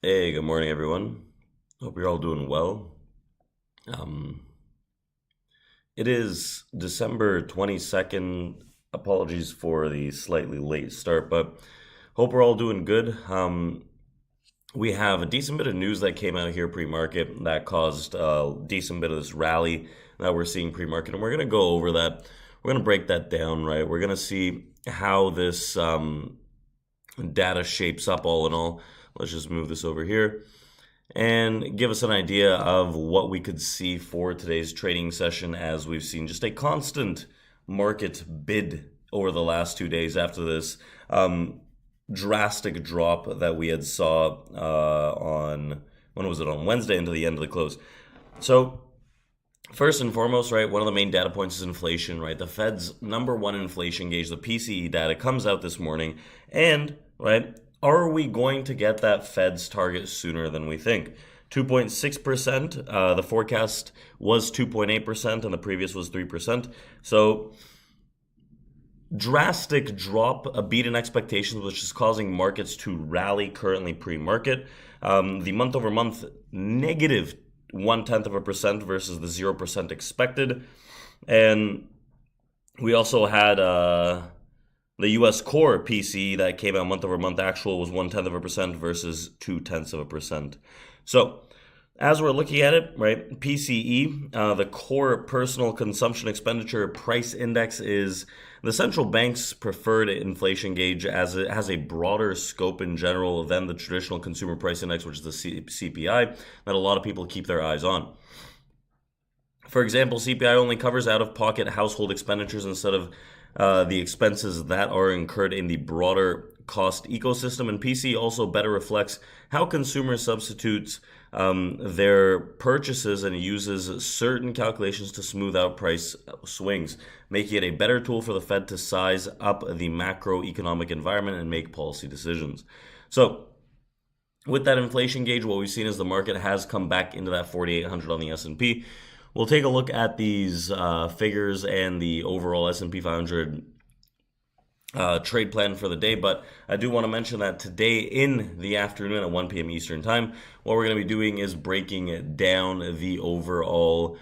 Hey, good morning, everyone. Hope you're all doing well. Um, it is December 22nd. Apologies for the slightly late start, but hope we're all doing good. We have a decent bit of news that came out here pre-market that caused a decent bit of this rally that we're seeing pre-market, and we're going to go over that. We're going to break that down, right? We're going to see how this data shapes up all in all. Let's just move this over here and give us an idea of what we could see for today's trading session, as we've seen just a constant market bid over the last 2 days after this drastic drop that we had saw on, when was it, on Wednesday into the end of the close. So first and foremost, right, one of the main data points is inflation, right? The Fed's number one inflation gauge, the PCE data, comes out this morning, and right, are we going to get that Fed's target sooner than we think? 2.6%. The forecast was 2.8%, and the previous was 3%. So drastic drop, a beat in expectations, which is causing markets to rally currently pre-market. The month-over-month negative 0.1% versus the 0% expected, and we also had the U.S. core PCE that came out month over month. Actual was 0.1% versus 0.2%. So as we're looking at it, right, PCE, the core personal consumption expenditure price index, is the central bank's preferred inflation gauge, as it has a broader scope in general than the traditional consumer price index, which is the CPI, that a lot of people keep their eyes on. For example, CPI only covers out-of-pocket household expenditures instead of the expenses that are incurred in the broader cost ecosystem, and PC also better reflects how consumers substitutes their purchases and uses certain calculations to smooth out price swings, making it a better tool for the Fed to size up the macroeconomic environment and make policy decisions. So with that inflation gauge, what we've seen is the market has come back into that 4,800 on the S&P. We'll take a look at these figures and the overall S&P 500 trade plan for the day, but I do want to mention that today in the afternoon at 1 p.m. Eastern Time, what we're going to be doing is breaking down the overall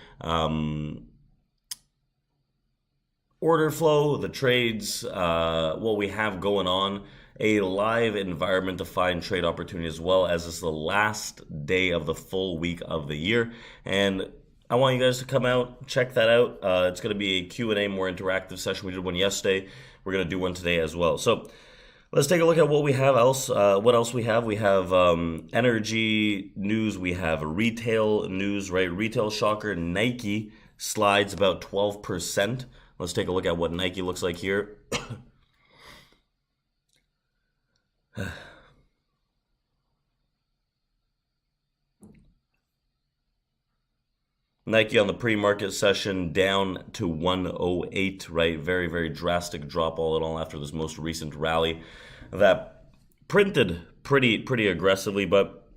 order flow, the trades, what we have going on, a live environment to find trade opportunity, as well as this is the last day of the full week of the year. And I want you guys to come out, check that out. It's going to be a Q&A, more interactive session. We did one yesterday. We're going to do one today as well. So let's take a look at what we have else. What else we have? We have energy news. We have retail news, right? Retail shocker, Nike slides about 12%. Let's take a look at what Nike looks like here. Nike on the pre-market session down to 108, right? Very, very drastic drop all in all after this most recent rally that printed pretty aggressively. But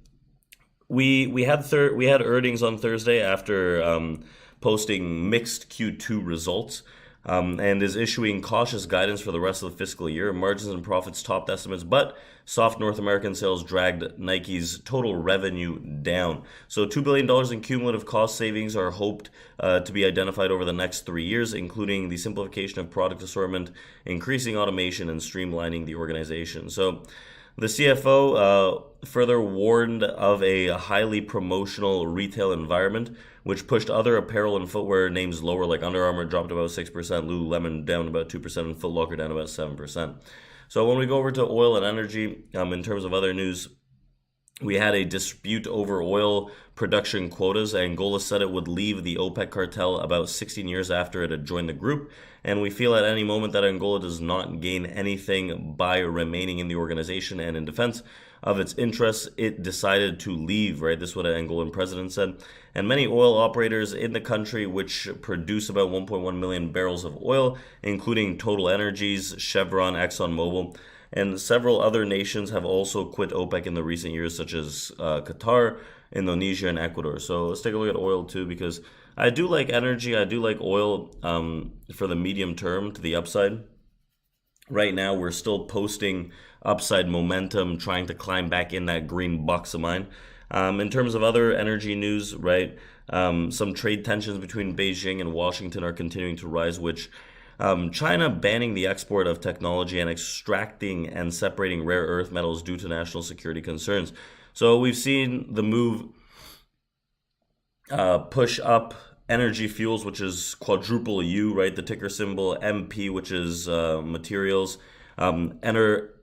we had earnings on Thursday after posting mixed Q2 results. And is issuing cautious guidance for the rest of the fiscal year. Margins and profits topped estimates, but soft North American sales dragged Nike's total revenue down. So $2 billion in cumulative cost savings are hoped to be identified over the next 3 years, including the simplification of product assortment, increasing automation, and streamlining the organization. So the CFO further warned of a highly promotional retail environment, which pushed other apparel and footwear names lower, like Under Armour dropped about 6%, Lululemon down about 2%, and Foot Locker down about 7%. So when we go over to oil and energy, in terms of other news, we had a dispute over oil production quotas. Angola said it would leave the OPEC cartel about 16 years after it had joined the group, and we feel at any moment that Angola does not gain anything by remaining in the organization, and in defense of its interests, it decided to leave, right? This is what an Angolan president said. And many oil operators in the country, which produce about 1.1 million barrels of oil, including Total Energies, Chevron, ExxonMobil, and several other nations, have also quit OPEC in the recent years, such as Qatar, Indonesia, and Ecuador. So let's take a look at oil too, because I do like energy. I do like oil for the medium term to the upside. Right now, we're still posting upside momentum, trying to climb back in that green box of mine. In terms of other energy news, right, some trade tensions between Beijing and Washington are continuing to rise, which China banning the export of technology and extracting and separating rare earth metals due to national security concerns. So we've seen the move push up energy fuels, which is quadruple U, right? The ticker symbol MP, which is materials.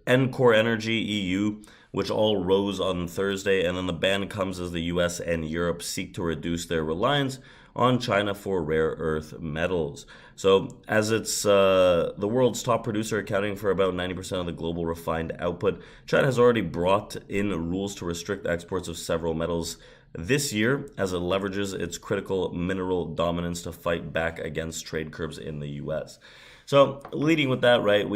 Encore Energy EU, which all rose on Thursday, and then the ban comes as the US and Europe seek to reduce their reliance on China for rare earth metals. So, as it's the world's top producer, accounting for about 90% of the global refined output, China has already brought in rules to restrict exports of several metals this year as it leverages its critical mineral dominance to fight back against trade curbs in the US. So, leading with that, right,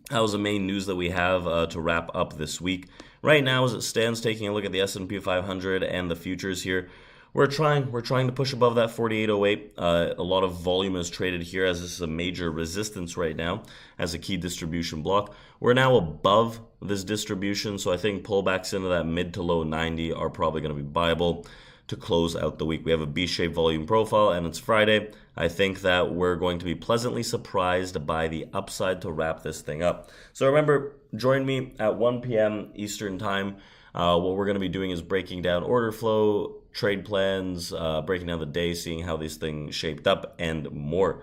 that was the main news that we have to wrap up this week. Right now, as it stands, taking a look at the S&P 500 and the futures here, we're trying to push above that 4808. A lot of volume is traded here as this is a major resistance right now as a key distribution block. We're now above this distribution, so I think pullbacks into that mid to low 90 are probably going to be viable to close out the week. We have a B-shaped volume profile, and it's Friday. I think that we're going to be pleasantly surprised by the upside to wrap this thing up. So remember, join me at 1 p.m. Eastern Time. What we're going to be doing is breaking down order flow, trade plans, breaking down the day, seeing how these things shaped up, and more.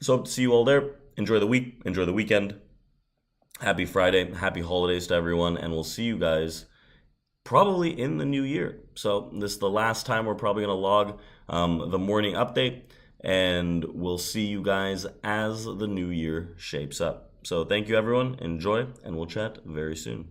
So see you all there. Enjoy the week. Enjoy the weekend. Happy Friday. Happy holidays to everyone, and we'll see you guys probably in the new year. So this is the last time we're probably going to log the morning update, and we'll see you guys as the new year shapes up. So thank you, everyone. Enjoy, and we'll chat very soon.